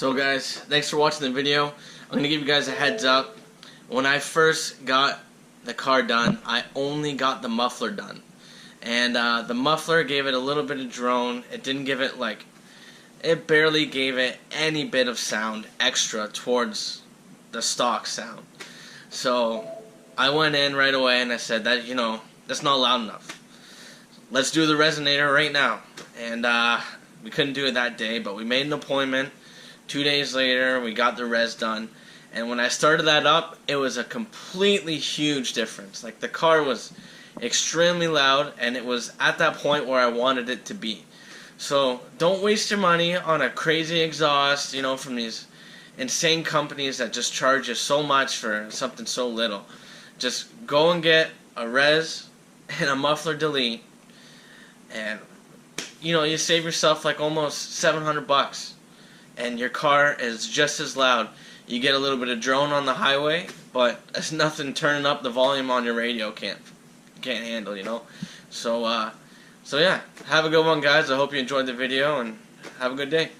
So guys, thanks for watching the video. I'm going to give you guys a heads up. When I first got the car done, I only got the muffler done. And the muffler gave it a little bit of drone. It didn't give it it barely gave it any bit of sound extra towards the stock sound. So I went in right away and I said that, that's not loud enough. Let's do the resonator right now. And we couldn't do it that day, but we made an appointment. 2 days later, we got the res done. And when I started that up, it was a completely huge difference. Like, the car was extremely loud, and it was at that point where I wanted it to be. So don't waste your money on a crazy exhaust, from these insane companies that just charge you so much for something so little. Just go and get a res and a muffler delete, and you save yourself like almost $700, and your car is just as loud. You get a little bit of drone on the highway, but it's nothing turning up the volume on your radio can't handle, So yeah, have a good one, guys. I hope you enjoyed the video, and have a good day.